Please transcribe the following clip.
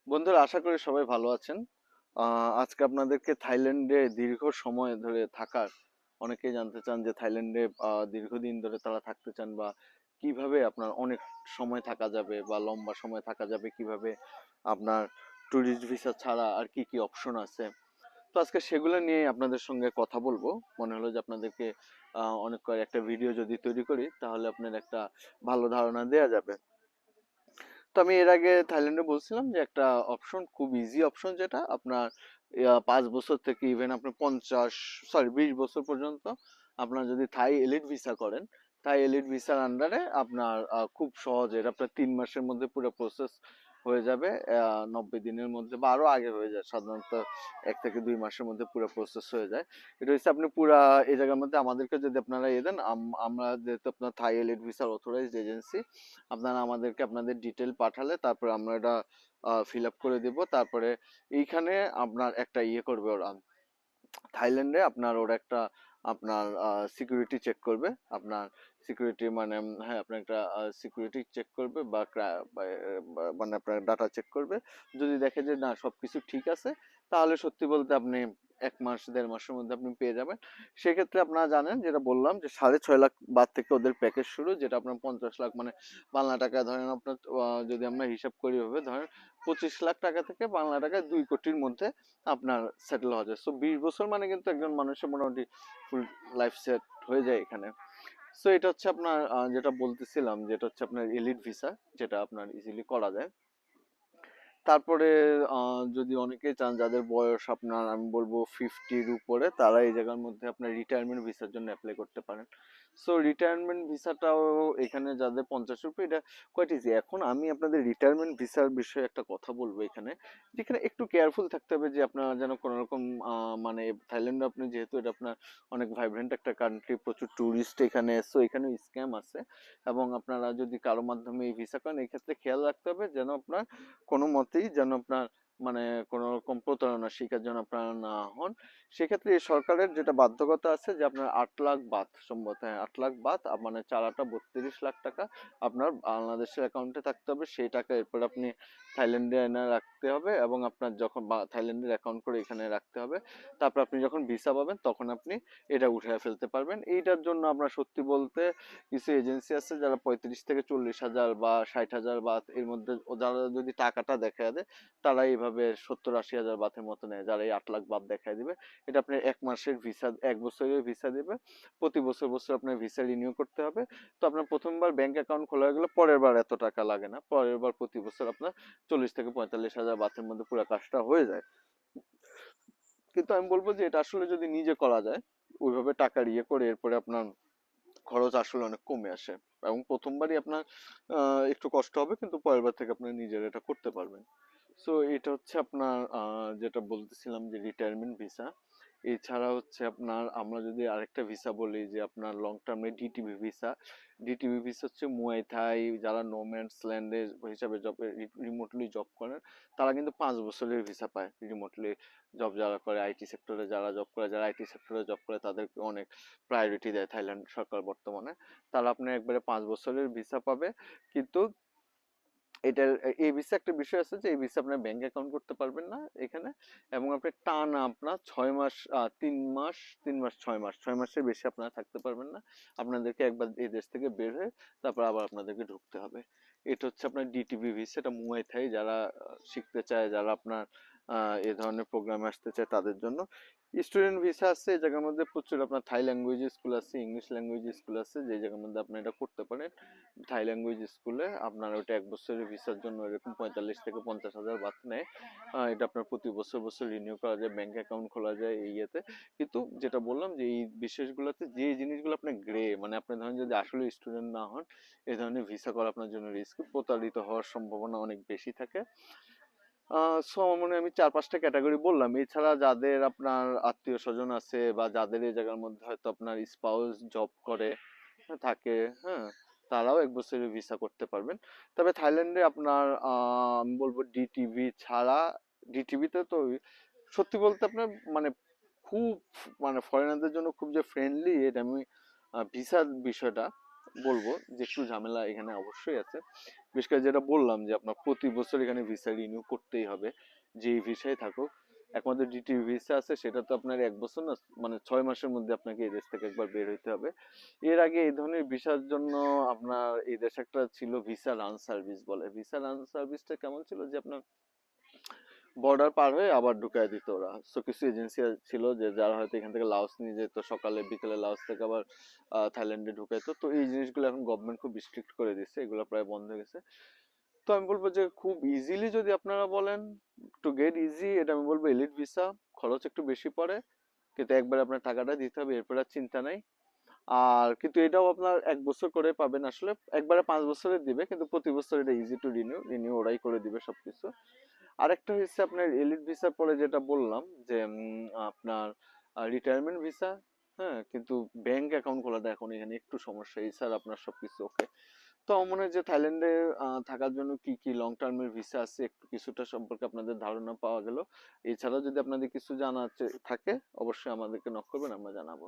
বন্ধুরা, আশা করি সবাই ভালো আছেন। আজকে আপনাদেরকে থাইল্যান্ডে দীর্ঘ সময় ধরে থাকার, অনেকেই জানতে চান যে থাইল্যান্ডে দীর্ঘদিন ধরে তারা থাকতে চান, বা কিভাবে আপনার অনেক সময় থাকা যাবে বা লম্বা সময় থাকা যাবে, কিভাবে আপনার ট্যুরিস্ট ভিসা ছাড়া আর কি কি অপশন আছে। তো আজকে সেগুলো নিয়ে আপনাদের সঙ্গে কথা বলবো। মনে হলো যে আপনাদেরকে অনেক একটা ভিডিও যদি তৈরি করি তাহলে আপনার একটা ভালো ধারণা দেয়া যাবে। তো আমি এর আগে থাইল্যান্ডে বলছিলাম যে একটা অপশন, খুব ইজি অপশন, যেটা আপনার 5 বছর থেকে ইভেন আপনি 20 বছর পর্যন্ত আপনার যদি থাই এলিট ভিসা করেন, থাই এলিট ভিসার আন্ডারে আপনার খুব সহজে এটা আপনার 3 মাসের মধ্যে পুরো প্রসেস হয়ে যাবে। 90 দিনের মধ্যে বা আরো আগে হয়ে যায় সাধারণত, 1 থেকে 2 মাসের মধ্যে পুরো প্রসেস হয়ে যায়। এটা হচ্ছে আপনি পুরা এই জায়গার মধ্যে আমাদেরকে যদি আপনারা দেন, আমরা যেহেতু আপনার থাই এলিট ভিসার অথরাইজড এজেন্সি, আপনারা আমাদেরকে আপনাদের ডিটেল পাঠালে তারপরে আমরা এটা ফিল আপ করে দিব। তারপরে এইখানে আপনার একটা করবে ওরা, থাইল্যান্ডে আপনার ওরা একটা আপনার সিকিউরিটি চেক করবে। আপনার সিকিউরিটি মানে হ্যাঁ, আপনার একটা সিকিউরিটি চেক করবে বা মানে আপনার ডাটা চেক করবে। যদি দেখে যে না সবকিছু ঠিক আছে, তাহলে সত্যি বলতে আপনি 1 মাস 1.5 মাসের মধ্যে আপনি পেয়ে যাবেন। সেক্ষেত্রে আপনারা জানেন, যেটা বললাম যে 6.5 লাখ বাদ থেকে ওদের প্যাকেজ শুরু, যেটা আপনার 50 লাখ, মানে বাংলা টাকা ধরেন আপনার যদি আমরা হিসাব করি ভাবে ধরেন 25 লাখ টাকা থেকে বাংলা টাকায় 2 কোটির মধ্যে আপনার সেটেল হওয়া যায়। সো 20 বছর মানে কিন্তু একজন মানুষের মোটামুটি ফুল লাইফ সেট হয়ে যায় এখানে। সো এটা হচ্ছে আপনার যেটা বলতেছিলাম, যেটা হচ্ছে আপনার এলিট ভিসা, যেটা আপনার ইজিলি করা যায়। তারপরে যদি অনেকে চান যাদের বয়স আপনার আমি বলবো 50-র উপরে, তারা এই জায়গার মধ্যে আপনার রিটায়ারমেন্ট ভিসার জন্য অ্যাপ্লাই করতে পারেন। সো রিটায়ারমেন্ট ভিসাটাও এখানে যাদের 50-এর উপরে, এটা কোয়াইট ইজি। এখন আমি আপনাদের রিটায়ারমেন্ট ভিসার বিষয়ে একটা কথা বলবো এখানে, যেখানে একটু কেয়ারফুল থাকতে হবে যে আপনার যেন কোনো রকম মানে থাইল্যান্ডে আপনি যেহেতু এটা আপনার অনেক ভাইব্রেন্ট একটা কান্ট্রি, প্রচুর ট্যুরিস্ট এখানে, সো এখানে স্ক্যাম আছে। এবং আপনারা যদি কারো মাধ্যমে এই ভিসা করেন, এই ক্ষেত্রে খেয়াল রাখতে হবে যেন আপনার কোনো মতেই যেন আপনার মানে কোনো রকম প্রতারণার শিকার যেন আপনারা না হন। সেক্ষেত্রে এই সরকারের যেটা বাধ্যকতা আছে যে আপনার 8 লাখ বাথ, সম্ভবত হ্যাঁ 8 লাখ বাথ, মানে 4 আটা 32 লাখ টাকা আপনার বাংলাদেশের অ্যাকাউন্টে থাকতে হবে। সেই টাকা এরপর আপনি থাইল্যান্ডে এনে রাখতে হবে, এবং আপনার যখন থাইল্যান্ডের অ্যাকাউন্ট করে এখানে রাখতে হবে। তারপর আপনি যখন ভিসা পাবেন তখন আপনি এটা উঠে ফেলতে পারবেন। এইটার জন্য আমরা সত্যি বলতে কিছু এজেন্সি আছে যারা 35 থেকে 40 হাজার বা 60 হাজার বা এর মধ্যে, যারা যদি টাকাটা দেখা দেয় তারা এইভাবে 70-80 হাজার বাথের মতো নেয়, যারা এই 8 লাখ বাথ দেখায় দিবে। এটা আপনার 1 মাসের ভিসা, 1 বছরের ভিসা দিবে। প্রতি বছর বছর আপনার ভিসা রিনিউ করতে হবে। তো আপনার প্রথমবার ব্যাংক অ্যাকাউন্ট খোলা হয়ে গেলে পরের বার এত টাকা লাগে না, পরের বার প্রতি বছর আপনার 40 থেকে 45 হাজার বাথের মধ্যে পুরো কাজটা হয়ে যায়। কিন্তু আমি বলবো যে এটা আসলে যদি নিজে করা যায়, ওইভাবে টাকা করে এরপরে আপনার খরচ আসলে অনেক কমে আসে। এবং প্রথমবারই আপনার একটু কষ্ট হবে, কিন্তু পরের বার থেকে আপনি নিজের এটা করতে পারবেন। সো এটা হচ্ছে আপনার যেটা বলতেছিলাম যে রিটায়ারমেন্ট ভিসা। এছাড়া হচ্ছে আপনার আমরা যদি আরেকটা ভিসা বলি যে আপনার লং টার্মে ডিটিভি ভিসা। ডিটিভি ভিসা হচ্ছে মুয়াই থাই, যারা নোম্যান্স ল্যান্ডে হিসাবে জব, রিমোটলি জব করেন, তারা কিন্তু 5 বছরের ভিসা পায়। রিমোটলি জব যারা করে, আইটি সেক্টরে যারা জব করে, যারা আইটি সেক্টরে জব করে তাদেরকে অনেক প্রায়োরিটি দেয় থাইল্যান্ড সরকার বর্তমানে। তারা আপনি একবারে 5 বছরের ভিসা পাবে। কিন্তু এটার এই ভিসা একটা বিষয় আছে যে এই ভিসা আপনার ব্যাংক অ্যাকাউন্ট করতে পারবেন না এখানে। এবং আপনি টানা আপনার 6 মাস, 3 মাস, 3 মাস 6 মাস, 6 মাসের বেশি আপনারা থাকতে পারবেন না। আপনাদেরকে একবার এই দেশ থেকে বের হয়ে তারপর আবার আপনাদেরকে ঢুকতে হবে। এটা হচ্ছে আপনার ডিটিভি ভিসা, এটা মুয়াই থাই যারা শিখতে চায়, যারা আপনার এই ধরনের প্রোগ্রামে আসতে চায় তাদের জন্য। স্টুডেন্ট ভিসা আছে, এই জায়গার মধ্যে প্রচুর আপনার থাই ল্যাঙ্গুয়েজ স্কুল আছে, ইংলিশ ল্যাঙ্গুয়েজ স্কুল আছে, যে জায়গার মধ্যে আপনি এটা করতে পারেন। থাই ল্যাঙ্গুয়েজ স্কুলে আপনার ওইটা 1 বছরের ভিসার জন্য এরকম 45 থেকে 50 হাজার বাদ নেয়। এটা আপনার প্রতি বছর বছর রিনিউ করা যায়, ব্যাংক অ্যাকাউন্ট খোলা যায় এই ইয়েতে। কিন্তু যেটা বললাম যে এই বিষয়গুলোতে যে জিনিসগুলো আপনার গ্রে, মানে আপনি ধরেন যদি আসলে স্টুডেন্ট না হন, এই ধরনের ভিসা করা আপনার জন্য রিস্ক, প্রতারিত হওয়ার সম্ভাবনা অনেক বেশি থাকে। সো আমার মনে হয় আমি 4-5টা ক্যাটাগরি বললাম। এছাড়া যাদের আপনার আত্মীয় স্বজন আছে বা যাদের এই জায়গার মধ্যে হয়তো আপনার স্পাউস জব করে থাকে, হ্যাঁ, তারাও 1 বছরের ভিসা করতে পারবেন। তবে থাইল্যান্ডে আপনার আমি বলবো ডিটিভি ছাড়া, ডিটিভিতে তো সত্যি বলতে আপনার মানে খুব, মানে ফরেনারদের জন্য খুব যে ফ্রেন্ডলি, এটা আমি ভিসার বিষয়টা বলবো যে একটু ঝামেলা এখানে অবশ্যই আছে। বিশেষ করে যেটা বললাম যে আপনার প্রতি বছর এখানে ভিসা রিনিউ করতেই হবে, যেই ভিসায় থাকুক। একমাত্র ডিটি ভিসা আছে, সেটা তো আপনার 1 বছর না, মানে 6 মাসের মধ্যে আপনাকে এই দেশ থেকে একবার বের হইতে হবে। এর আগে এই ধরনের ভিসার জন্য আপনার এই দেশে একটা ছিল ভিসা রান সার্ভিস বলে। ভিসা রান সার্ভিসটা কেমন ছিল যে আপনার বর্ডার পার হয়ে আবার ঢুকায় দিত ওরা। সো কিছু এজেন্সি ছিল যে যারা হয়তো এখান থেকে লাওস নিয়ে যেত, সকালে বিকেলে লাওস থেকে আবার থাইল্যান্ডে ঢুকাইতো। তো এই জিনিসগুলো এখন গভর্নমেন্ট খুব স্ট্রিক্ট করে দিচ্ছে, এগুলো প্রায় বন্ধ হয়ে গেছে। তো আমি বলবো যে খুব ইজিলি যদি আপনারা বলেন টু গেট ইজি, এটা আমি বলবো এলিট ভিসা। খরচ একটু বেশি পড়ে, কিন্তু একবার আপনার টাকাটা দিতে হবে, এরপর আর চিন্তা নাই। আর কিন্তু এটাও আপনার 1 বছর করে পাবেন আসলে, একবারে 5 বছরের দিবে, কিন্তু প্রতি বছর এটা ইজি টু রিনিউ, রিনিউ ওরাই করে দিবে সবকিছু। আরেকটা হচ্ছে আপনার এলিট ভিসার পরে যেটা বললাম যে আপনার রিটায়ারমেন্ট ভিসা। হ্যাঁ, কিন্তু ব্যাংক অ্যাকাউন্ট খোলাটা এখন এখানে একটু সমস্যা, এছাড়া আপনার সবকিছু ওকে। তো আমার মনে হয় যে থাইল্যান্ডে থাকার জন্য কি কি লং টার্মের ভিসা আছে একটু কিছুটা সম্পর্কে আপনাদের ধারণা পাওয়া গেল। এছাড়াও যদি আপনাদের কিছু জানা থাকে অবশ্যই আমাদেরকে নক করবেন, আমরা জানাবো।